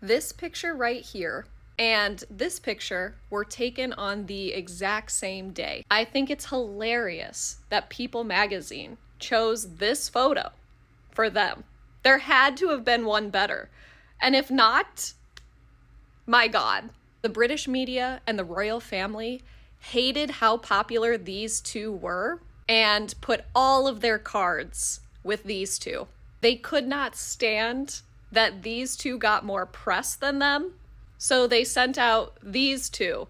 This picture right here and this picture were taken on the exact same day. I think it's hilarious that People magazine chose this photo for them. There had to have been one better. And if not, my God. The British media and the royal family hated how popular these two were and put all of their cards with these two. They could not stand that these two got more press than them, so they sent out these two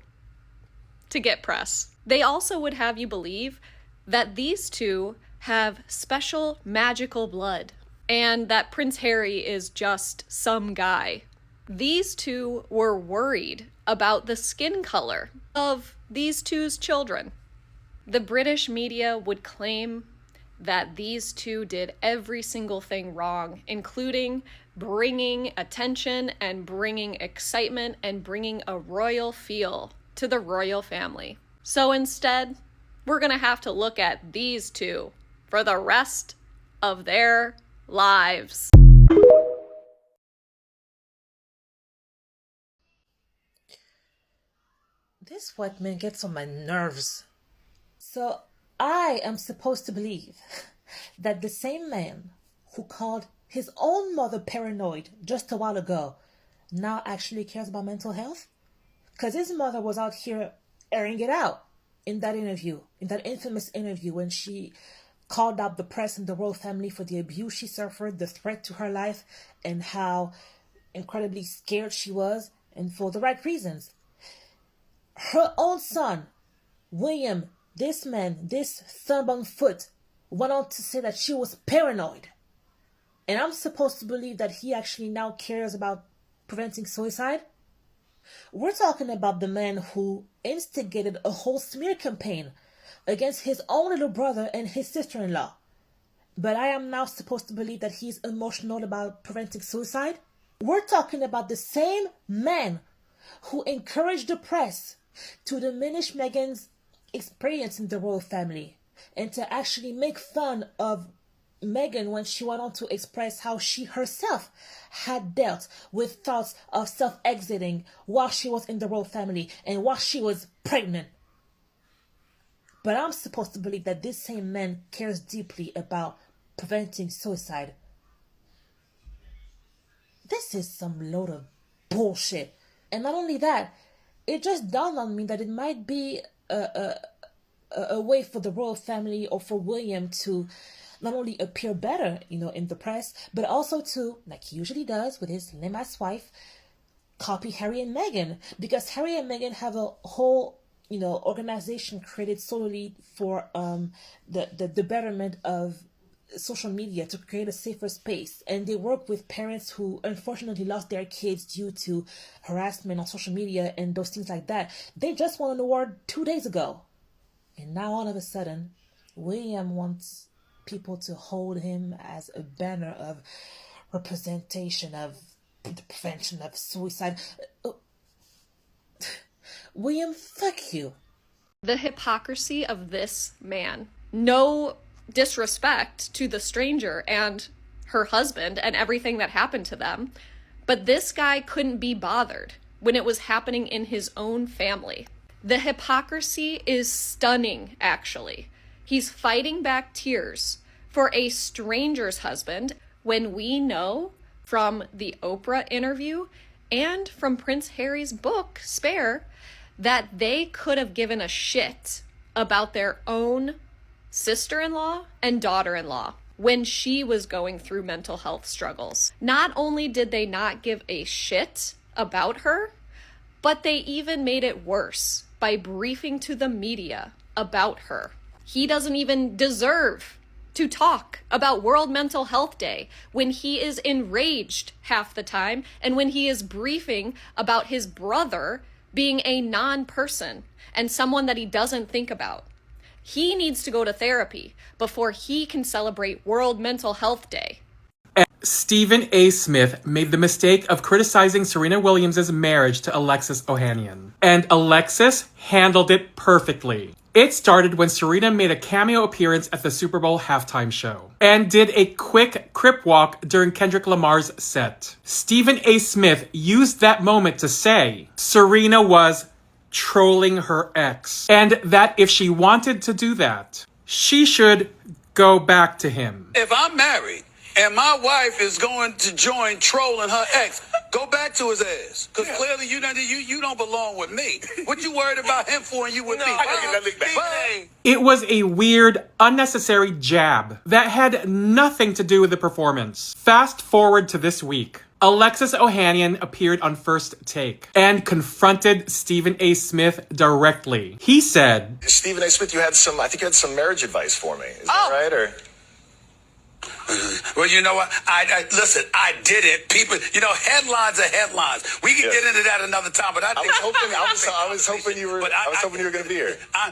to get press. They also would have you believe that these two have special magical blood and that Prince Harry is just some guy. These two were worried about the skin color of these two's children. The British media would claim that these two did every single thing wrong, including bringing attention and bringing excitement and bringing a royal feel to the royal family. So instead, we're gonna have to look at these two for the rest of their lives. This white man gets on my nerves. So I am supposed to believe that the same man who called his own mother paranoid just a while ago now actually cares about mental health? Because his mother was out here airing it out in that interview, in that infamous interview when she called out the press and the royal family for the abuse she suffered, the threat to her life, and how incredibly scared she was, and for the right reasons. Her own son, William, this man, this thumb on foot, went on to say that she was paranoid. And I'm supposed to believe that he actually now cares about preventing suicide? We're talking about the man who instigated a whole smear campaign against his own little brother and his sister-in-law. But I am now supposed to believe that he's emotional about preventing suicide? We're talking about the same man who encouraged the press to diminish Meghan's experience in the royal family and to actually make fun of Meghan when she went on to express how she herself had dealt with thoughts of self-exiting while she was in the royal family and while she was pregnant. But I'm supposed to believe that this same man cares deeply about preventing suicide. This is some load of bullshit. And not only that, it just dawned on me that it might be a way for the royal family or for William to not only appear better, in the press, but also to, like he usually does with his lame-ass wife, copy Harry and Meghan. Because Harry and Meghan have a whole, organization created solely for the betterment of social media, to create a safer space. And they work with parents who unfortunately lost their kids due to harassment on social media and those things like that. They just won an award 2 days ago. And now all of a sudden, William wants people to hold him as a banner of representation of the prevention of suicide. William, fuck you. The hypocrisy of this man. No disrespect to the stranger and her husband and everything that happened to them, but this guy couldn't be bothered when it was happening in his own family. The hypocrisy is stunning, actually. He's fighting back tears for a stranger's husband when we know from the Oprah interview and from Prince Harry's book, Spare, that they could have given a shit about their own sister-in-law and daughter-in-law when she was going through mental health struggles. Not only did they not give a shit about her, but they even made it worse by briefing to the media about her. He doesn't even deserve to talk about World Mental Health Day when he is enraged half the time and when he is briefing about his brother being a non-person and someone that he doesn't think about. He needs to go to therapy before he can celebrate World Mental Health Day. Stephen A. Smith made the mistake of criticizing Serena Williams' marriage to Alexis Ohanian. And Alexis handled it perfectly. It started when Serena made a cameo appearance at the Super Bowl halftime show and did a quick crip walk during Kendrick Lamar's set. Stephen A. Smith used that moment to say Serena was trolling her ex, and that if she wanted to do that, she should go back to him. If I'm married and my wife is going to join trolling her ex, go back to his ass. Because clearly you don't belong with me. What you worried about him for and you with me? I gotta get that lick back. Bye. It was a weird, unnecessary jab that had nothing to do with the performance. Fast forward to this week. Alexis Ohanian appeared on First Take and confronted Stephen A. Smith directly. He said, Stephen A. Smith, I think you had some marriage advice for me. Is that right? Or... Well, you know what? Listen, I did it. People, headlines are headlines. We can get into that another time, but I was hoping you were going to be here. I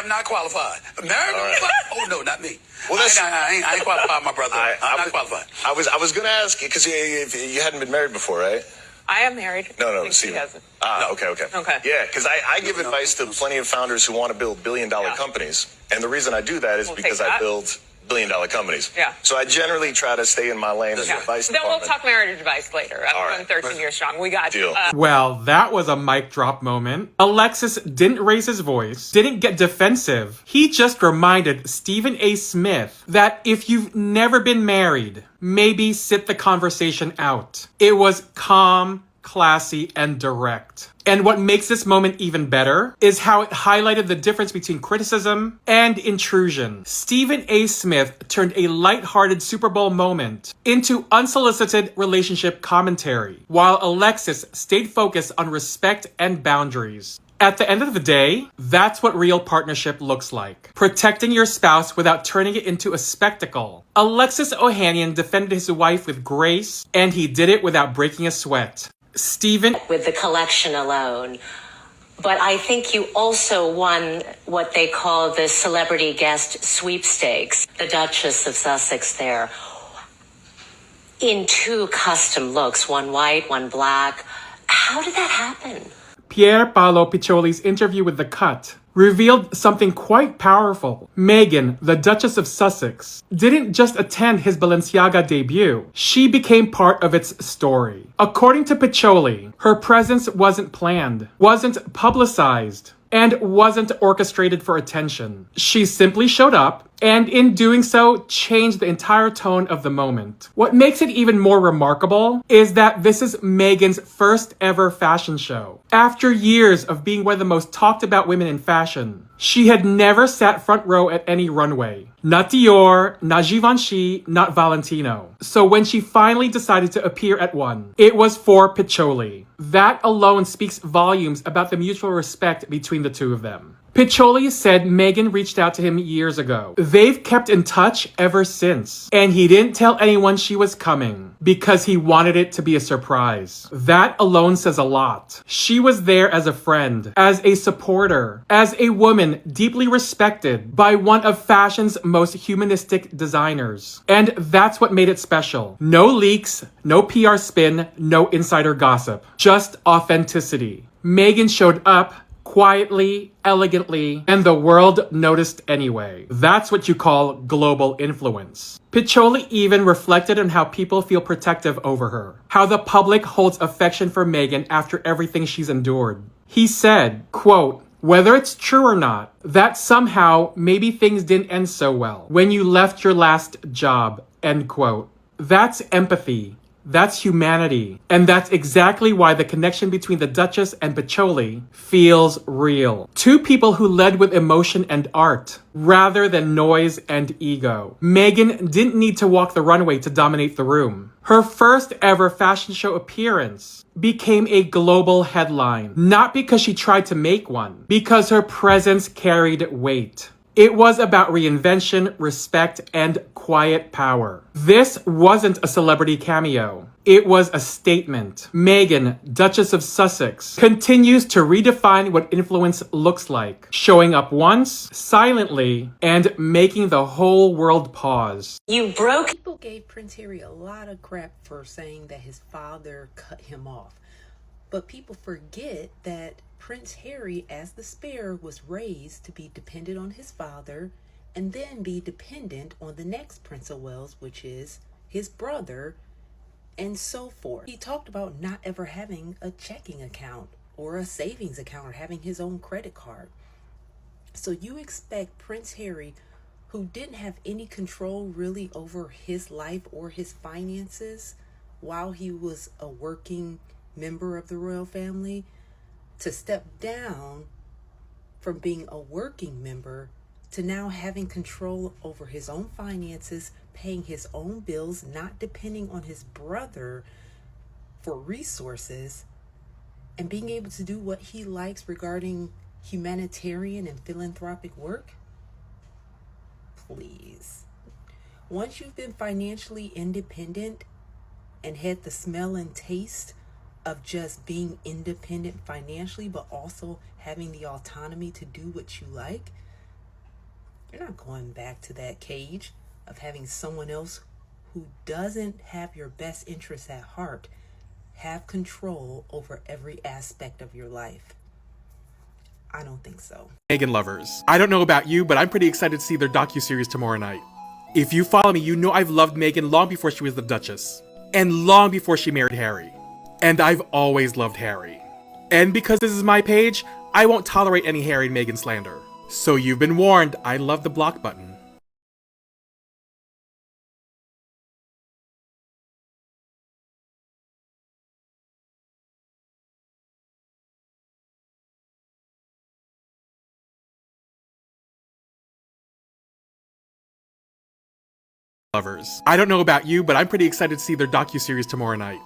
am not qualified. Married? Right. Oh no, not me. Well, I ain't qualified, my brother. I'm not qualified. I was going to ask you because you hadn't been married before, right? I am married. No, she hasn't. No. Okay. Yeah, because I give advice to plenty of founders who want to build billion-dollar companies, and the reason I do that is because I build billion-dollar companies. Yeah. So I generally try to stay in my lane as advice Then department. we'll talk marriage advice later. I'm going 13 years strong. We got you. Well, that was a mic drop moment. Alexis didn't raise his voice, didn't get defensive. He just reminded Stephen A. Smith that if you've never been married, maybe sit the conversation out. It was calm, classy, and direct. And what makes this moment even better is how it highlighted the difference between criticism and intrusion. Stephen A. Smith turned a lighthearted Super Bowl moment into unsolicited relationship commentary, while Alexis stayed focused on respect and boundaries. At the end of the day, that's what real partnership looks like. Protecting your spouse without turning it into a spectacle. Alexis Ohanian defended his wife with grace, and he did it without breaking a sweat. Stephen, with the collection alone, but I think you also won what they call the celebrity guest sweepstakes, the Duchess of Sussex there, in 2 custom looks, one white, one black. How did that happen? Pier Paolo Piccioli's interview with The Cut revealed something quite powerful. Meghan, the Duchess of Sussex, didn't just attend his Balenciaga debut. She became part of its story. According to Piccioli, her presence wasn't planned, wasn't publicized, and wasn't orchestrated for attention. She simply showed up, and in doing so, changed the entire tone of the moment. What makes it even more remarkable is that this is Meghan's first ever fashion show. After years of being one of the most talked about women in fashion, she had never sat front row at any runway. Not Dior, not Givenchy, not Valentino. So when she finally decided to appear at one, it was for Piccioli. That alone speaks volumes about the mutual respect between the two of them. Piccioli said Meghan reached out to him years ago. They've kept in touch ever since. And he didn't tell anyone she was coming because he wanted it to be a surprise. That alone says a lot. She was there as a friend, as a supporter, as a woman deeply respected by one of fashion's most humanistic designers. And that's what made it special. No leaks, no PR spin, no insider gossip. Just authenticity. Meghan showed up quietly, elegantly, and the world noticed anyway. That's what you call global influence. Piccioli even reflected on how people feel protective over her, how the public holds affection for Meghan after everything she's endured. He said, quote, "Whether it's true or not, that somehow maybe things didn't end so well when you left your last job," end quote. That's empathy. That's humanity. And that's exactly why the connection between the Duchess and Piccioli feels real. 2 people who led with emotion and art, rather than noise and ego. Meghan didn't need to walk the runway to dominate the room. Her first ever fashion show appearance became a global headline, not because she tried to make one, because her presence carried weight. It was about reinvention, respect, and quiet power. This wasn't a celebrity cameo. It was a statement. Meghan, Duchess of Sussex, continues to redefine what influence looks like, showing up once, silently, and making the whole world pause. People gave Prince Harry a lot of crap for saying that his father cut him off. But people forget that Prince Harry, as the spare, was raised to be dependent on his father and then be dependent on the next Prince of Wales, which is his brother, and so forth. He talked about not ever having a checking account or a savings account or having his own credit card. So you expect Prince Harry, who didn't have any control really over his life or his finances while he was a working member of the royal family, to step down from being a working member to now having control over his own finances, paying his own bills, not depending on his brother for resources, and being able to do what he likes regarding humanitarian and philanthropic work? Please. Once you've been financially independent and had the smell and taste of just being independent financially, but also having the autonomy to do what you like, you're not going back to that cage of having someone else who doesn't have your best interests at heart have control over every aspect of your life. I don't think so. Meghan lovers. I don't know about you, but I'm pretty excited to see their docuseries tomorrow night. If you follow me, you know I've loved Meghan long before she was the Duchess. And long before she married Harry. And I've always loved Harry. And because this is my page, I won't tolerate any Harry and Meghan slander. So you've been warned, I love the block button. Lovers. I don't know about you, but I'm pretty excited to see their docuseries tomorrow night.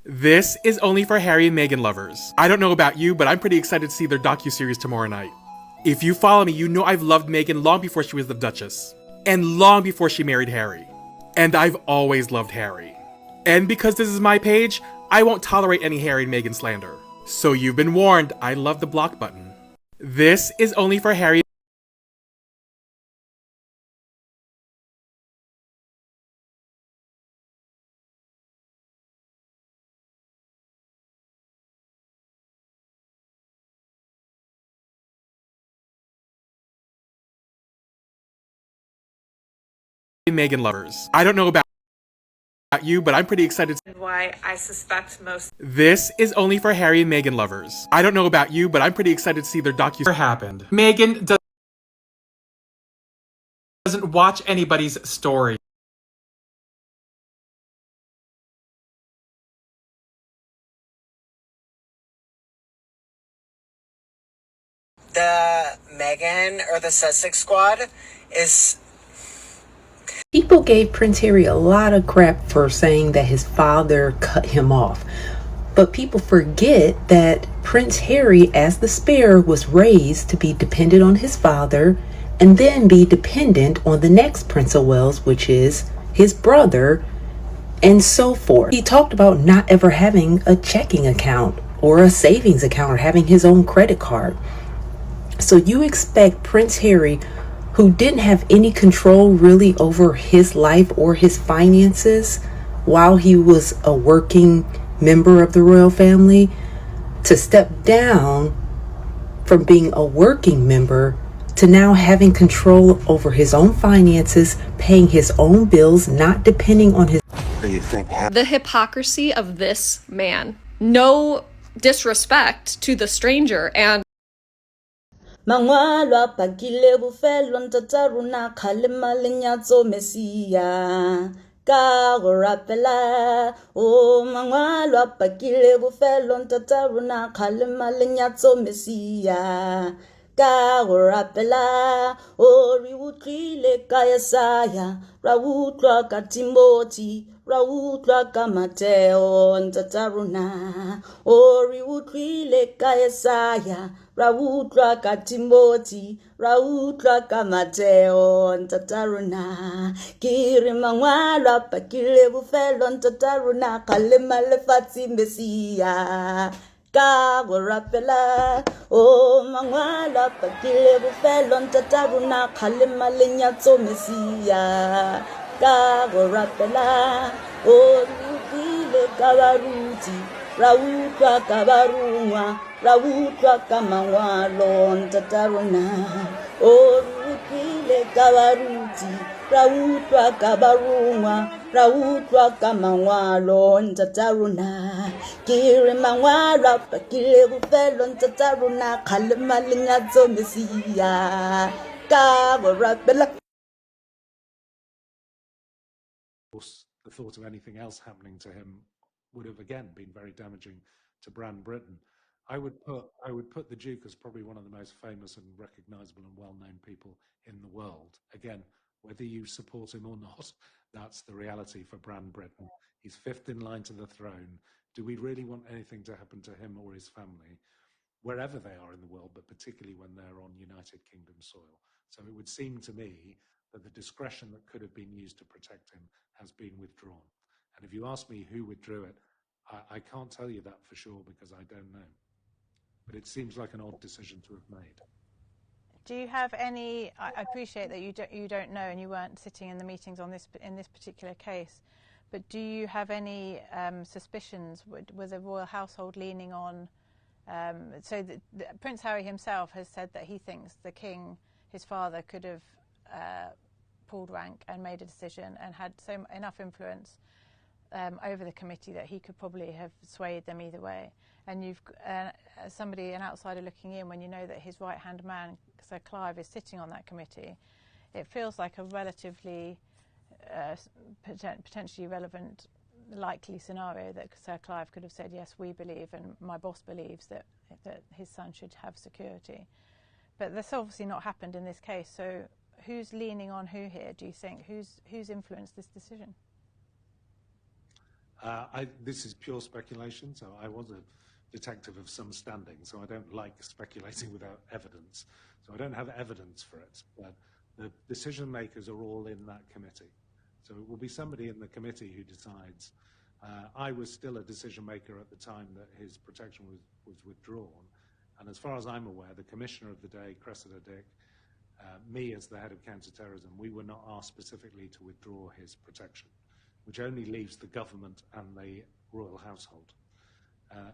This is only for Harry and Meghan lovers. I don't know about you, but I'm pretty excited to see their docuseries tomorrow night. If you follow me, you know I've loved Meghan long before she was the Duchess. And long before she married Harry. And I've always loved Harry. And because this is my page, I won't tolerate any Harry and Meghan slander. So you've been warned, I love the block button. This is only for Harry. Meghan lovers. I don't know about you, but I'm pretty excited. Why I suspect most. This is only for Harry and Meghan lovers. I don't know about you, but I'm pretty excited to see their docuseries. Happened. Meghan doesn't watch anybody's story. The MEGHAN or the Sussex squad is... People gave Prince Harry a lot of crap for saying that his father cut him off. But people forget that Prince Harry, as the spare, was raised to be dependent on his father and then be dependent on the next Prince of Wales, which is his brother, and so forth. He talked about not ever having a checking account or a savings account or having his own credit card. So you expect Prince Harry, who didn't have any control really over his life or his finances while he was a working member of the royal family, to step down from being a working member to now having control over his own finances, paying his own bills, not depending on his... What do you think? The hypocrisy of this man. No disrespect to the stranger, and Mangwalwa pagile bufelo ntataruna kalema lenyatso mesia ka gorapela o mangwalwa pagile bufelo ntataruna kalema lenyatso mesia ka gorapela o riutlile ka Yesaya rawutlwa ka Timothy rawutlwa ka Mateo ntataruna o riutlile ka Yesaya rawutlwa ka Timothy rawutlwa ka Mateo ntataruna kiri mangwalwa pakile bufelo ntataruna kalema lefatsi mesia ka gorapela o mangwalwa pakile bufelo ntataruna kalema lenyatso mesia ka gorapela o rutile ka baruti Rautwa kabarunwa, rautwa kamangwalo ntataruna. Orutile kabaruti, rautwa kabarunwa, rautwa kamangwalo ntataruna. Kiri mangwalo pakile bufelo ntataruna, kalemalinyazo mesiya. Kawarapela. Of course, the thought of anything else happening to him would have again been very damaging to Brand Britain. I would put the Duke as probably one of the most famous and recognisable and well-known people in the world. Again, whether you support him or not, that's the reality for Brand Britain. He's fifth in line to the throne. Do we really want anything to happen to him or his family, wherever they are in the world, but particularly when they're on United Kingdom soil? So it would seem to me that the discretion that could have been used to protect him has been withdrawn. And if you ask me who withdrew it, I can't tell you that for sure because I don't know. But it seems like an odd decision to have made. Do you have any? I appreciate that you don't know and you weren't sitting in the meetings on this in this particular case, but do you have any suspicions? Was the royal household leaning on? So Prince Harry himself has said that he thinks the king, his father, could have pulled rank and made a decision and had enough influence over the committee that he could probably have swayed them either way. And you've somebody, an outsider looking in, when you know that his right-hand man, Sir Clive, is sitting on that committee, it feels like a relatively potentially relevant, likely scenario that Sir Clive could have said, yes, we believe, and my boss believes that his son should have security. But that's obviously not happened in this case. So who's leaning on who here, do you think? Who's influenced this decision? This is pure speculation, so I was a detective of some standing, so I don't like speculating without evidence. So I don't have evidence for it, but the decision makers are all in that committee. So it will be somebody in the committee who decides. I was still a decision maker at the time that his protection was withdrawn. And as far as I'm aware, the commissioner of the day, Cressida Dick, me as the head of counter-terrorism, we were not asked specifically to withdraw his protection, which only leaves the government and the royal household.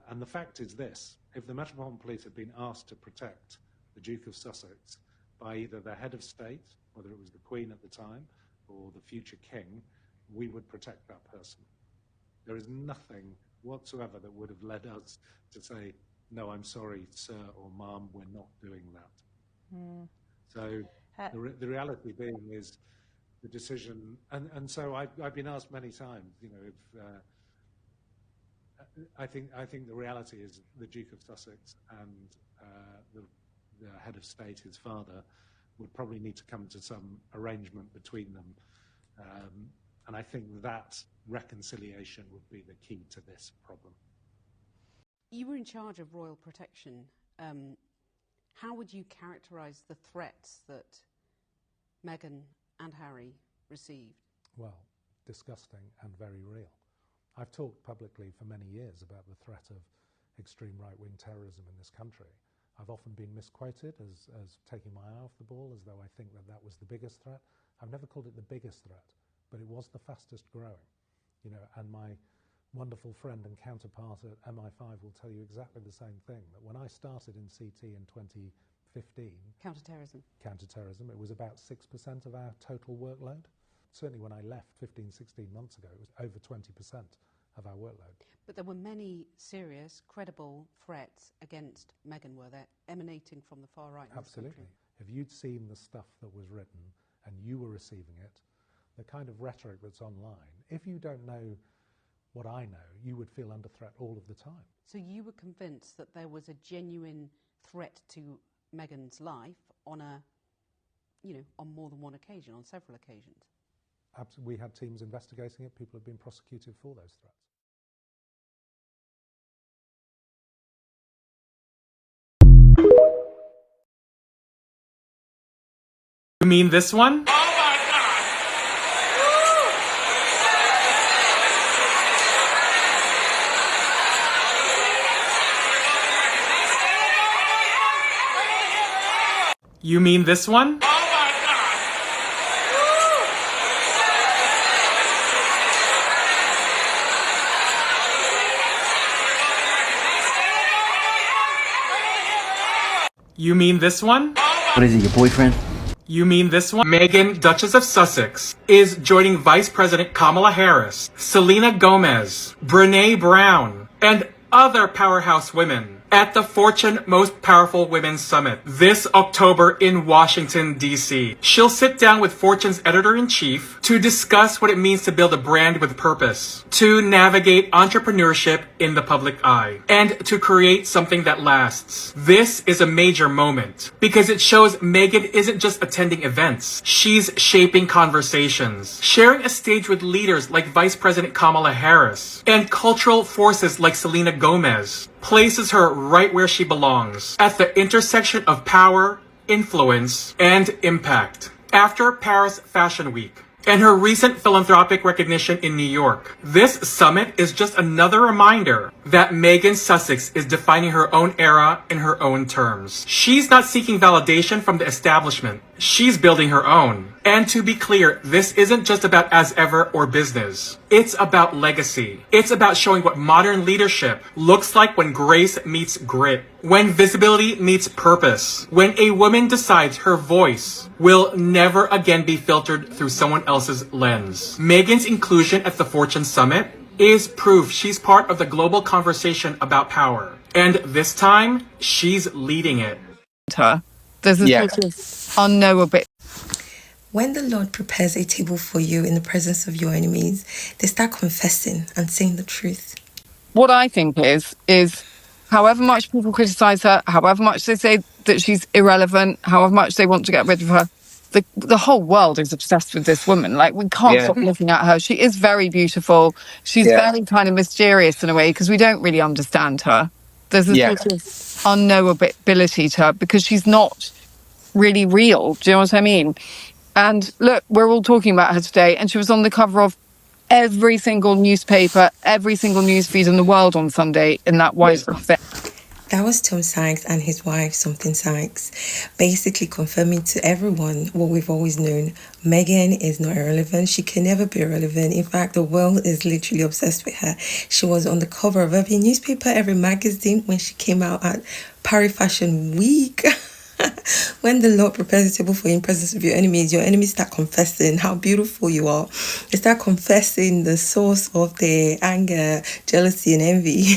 And the fact is this: if the Metropolitan Police had been asked to protect the Duke of Sussex by either the head of state, whether it was the Queen at the time, or the future king, we would protect that person. There is nothing whatsoever that would have led us to say, no, I'm sorry, sir or ma'am, we're not doing that. Mm. So the reality being is the decision, and so I've been asked many times, you know, if I think the reality is the Duke of Sussex and the head of state, his father, would probably need to come to some arrangement between them, and I think that reconciliation would be the key to this problem. You were in charge of royal protection. How would you characterise the threats that Meghan and Harry received? Well, disgusting and very real. I've talked publicly for many years about the threat of extreme right-wing terrorism in this country. I've often been misquoted as taking my eye off the ball, as though I think that was the biggest threat. I've never called it the biggest threat, but it was the fastest growing. You know, and my wonderful friend and counterpart at MI5 will tell you exactly the same thing, that when I started in CT in 2015... Counterterrorism, it was about 6% of our total workload. Certainly when I left 15, 16 months ago, it was over 20% of our workload. But there were many serious, credible threats against Meghan, were there, emanating from the far right in Absolutely. This country? If you'd seen the stuff that was written and you were receiving it, the kind of rhetoric that's online, if you don't know what I know, you would feel under threat all of the time. So you were convinced that there was a genuine threat to Meghan's life on on more than one occasion, on several occasions? We had teams investigating it. People have been prosecuted for those threats. You mean this one? You mean this one? You mean this one? What is it, your boyfriend? You mean this one? Meghan, Duchess of Sussex, is joining Vice President Kamala Harris, Selena Gomez, Brené Brown, and other powerhouse women at the Fortune Most Powerful Women Summit this October in Washington, D.C. She'll sit down with Fortune's editor-in-chief to discuss what it means to build a brand with purpose, to navigate entrepreneurship in the public eye, and to create something that lasts. This is a major moment because it shows Meghan isn't just attending events. She's shaping conversations, sharing a stage with leaders like Vice President Kamala Harris, and cultural forces like Selena Gomez. Places her right where she belongs, at the intersection of power, influence, and impact. After Paris Fashion Week and her recent philanthropic recognition in New York, this summit is just another reminder that Meghan Sussex is defining her own era in her own terms. She's not seeking validation from the establishment. She's building her own. And to be clear, this isn't just about as ever or business. It's about legacy. It's about showing what modern leadership looks like when grace meets grit, when visibility meets purpose, when a woman decides her voice will never again be filtered through someone else's lens. Meghan's inclusion at the Fortune Summit is proof she's part of the global conversation about power. And this time, she's leading it. There's a sort of unknowable. When the Lord prepares a table for you in the presence of your enemies, they start confessing and saying the truth. What I think is however much people criticize her, however much they say that she's irrelevant, however much they want to get rid of her, the whole world is obsessed with this woman. Like, we can't stop looking at her. She is very beautiful. She's very kind of mysterious in a way because we don't really understand her. There's a sort of unknowability to her because she's not really real. Do you know what I mean? And look, we're all talking about her today, and she was on the cover of every single newspaper, every single newsfeed in the world on Sunday in that white outfit. That was Tom Sykes and his wife, Something Sykes, basically confirming to everyone what we've always known. Meghan is not irrelevant. She can never be irrelevant. In fact, the world is literally obsessed with her. She was on the cover of every newspaper, every magazine when she came out at Paris Fashion Week. When the Lord prepares a table for you in presence of your enemies start confessing how beautiful you are. They start confessing the source of their anger, jealousy, and envy.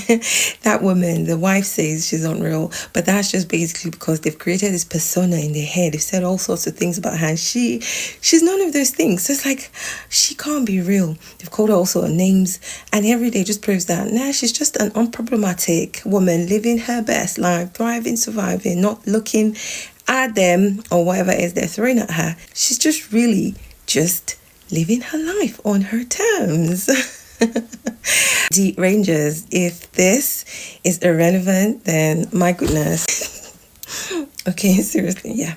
That woman, the wife, says she's unreal, but that's just basically because they've created this persona in their head. They've said all sorts of things about her, and she's none of those things. So it's like, she can't be real. They've called her also names, and every day just proves that, she's just an unproblematic woman living her best life, thriving, surviving, not looking at them or whatever it is they're throwing at her. She's just really just living her life on her terms. The Rangers, if this is irrelevant, then my goodness. Okay, seriously, yeah.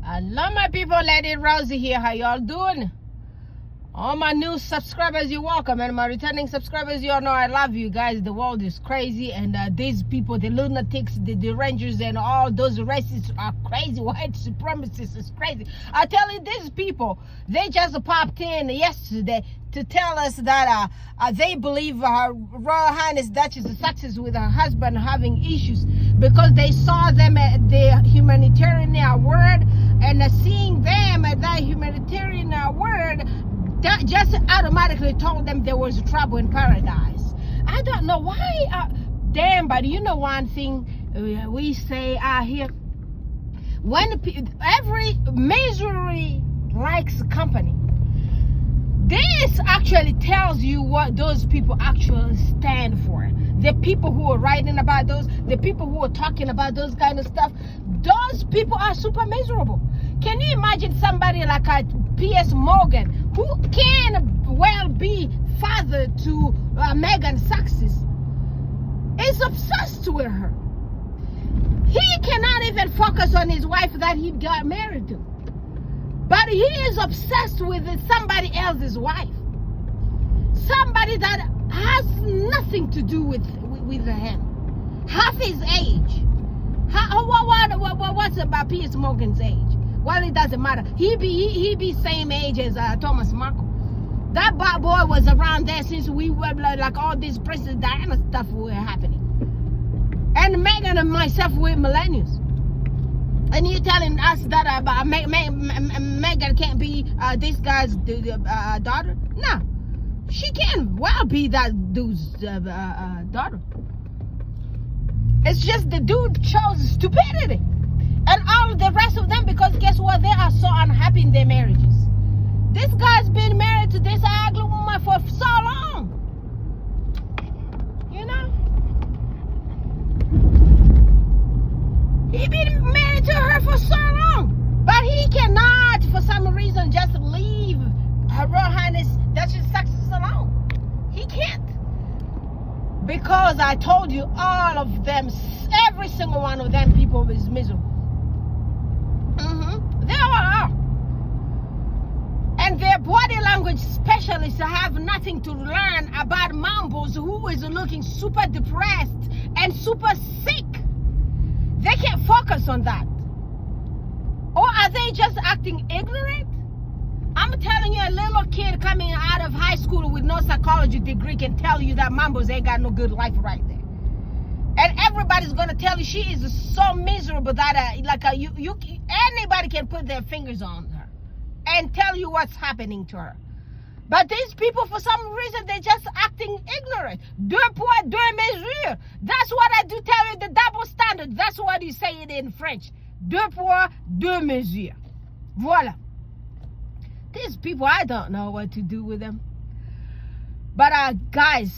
Hello my people, Lady Rosie here. How y'all doing? All my new subscribers, you're welcome, and my returning subscribers, you all know I love you guys. The world is crazy, and these people, the lunatics, the Rangers, and all those racists are crazy. White supremacists is crazy. I tell you, these people, they just popped in yesterday to tell us that they believe Her Royal Highness Duchess of Sussex with her husband having issues because they saw them at the humanitarian award, and seeing them at that humanitarian award, that just automatically told them there was trouble in paradise. I don't know why. Damn, but you know one thing we say out here, when every misery likes company. This actually tells you what those people actually stand for. The people who are writing about those, the people who are talking about those kind of stuff, those people are super miserable. Can you imagine somebody like a P.S. Morgan, who can well be father to Meghan Sussex, is obsessed with her. He cannot even focus on his wife that he got married to. But he is obsessed with somebody else's wife. Somebody that has nothing to do with him. Half his age. What's about P.S. Morgan's age? Well, it doesn't matter. He be same age as Thomas Markle. That boy was around there since we were like all this Princess Diana stuff were happening. And Meghan and myself, we're millennials. And you're telling us that Meghan can't be this guy's daughter? No. She can well be that dude's daughter. It's just the dude chose stupidity. And all of the rest of them, because guess what? They are so unhappy in their marriages. This guy's been married to this ugly woman for so long. You know? He's been married to her for so long. But he cannot, for some reason, just leave Her Royal Highness Duchess of Sussex alone. He can't. Because I told you, all of them, every single one of them people is miserable. They all are. And their body language specialists have nothing to learn about Mambos who is looking super depressed and super sick. They can't focus on that. Or are they just acting ignorant? I'm telling you, a little kid coming out of high school with no psychology degree can tell you that Mambos ain't got no good life right there. And everybody's gonna tell you she is so miserable that anybody can put their fingers on her and tell you what's happening to her. But these people, for some reason, they're just acting ignorant. Deux poids, deux mesures. That's what I do tell you, the double standard. That's what you say it in French. Deux poids, deux mesures. Voila. These people, I don't know what to do with them. But guys,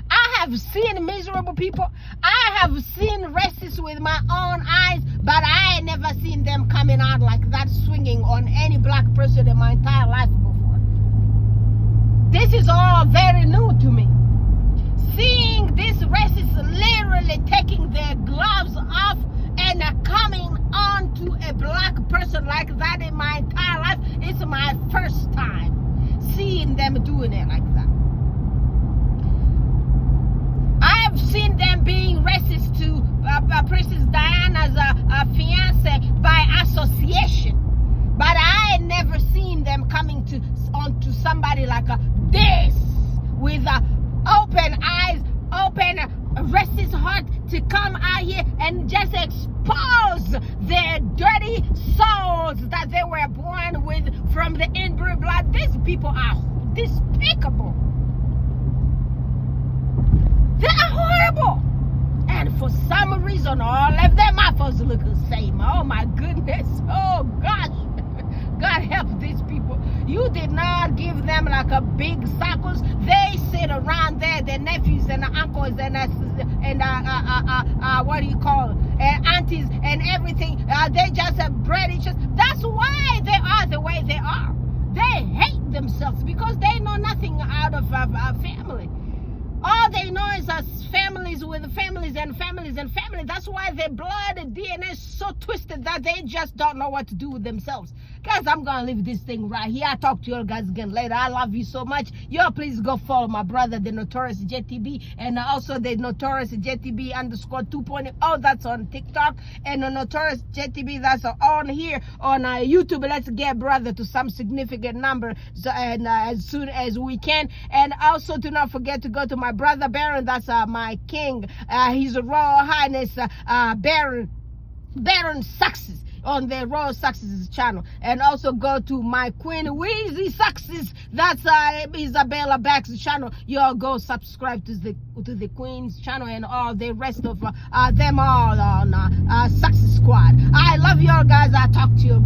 I have seen miserable people. I have seen racists with my own eyes, but I ain't never seen them coming out like that, swinging on any black person in my entire life before. This is all very new to me. Seeing these racists literally taking their gloves off and coming on to a black person like that in my entire life, it's my first time seeing them doing it like that. I have seen them being racist to Princess Diana's fiance by association, but I had never seen them coming onto somebody like this with open eyes, open racist heart to come out here and just expose their dirty souls that they were born with from the inbred blood. These people are despicable. They are horrible. And for some reason, all of their mouths look the same. Oh my goodness. Oh gosh. God help these people. You did not give them like a big circles. They sit around there, their nephews and uncles and what do you call it? And aunties and everything. They just breed each other. That's why they are the way they are. They hate themselves because they know nothing out of family. All they know is families with families and families and families. That's why their blood and DNA is so twisted that they just don't know what to do with themselves. Guys, I'm going to leave this thing right here. I'll talk to you guys again later. I love you so much. Y'all please go follow my brother, the Notorious JTB, and also the Notorious JTB _2.0. That's on TikTok. And the Notorious JTB, that's on here on YouTube. Let's get brother to some significant number as soon as we can. And also do not forget to go to my brother Baron. That's my king. He's a Royal Highness Baron Sussex on the Royal Successes channel. And also go to my Queen Weezy Success. That's Isabella Back's channel. Y'all go subscribe to the Queen's channel and all the rest of them all on Success Squad. I love y'all guys. I'll talk to you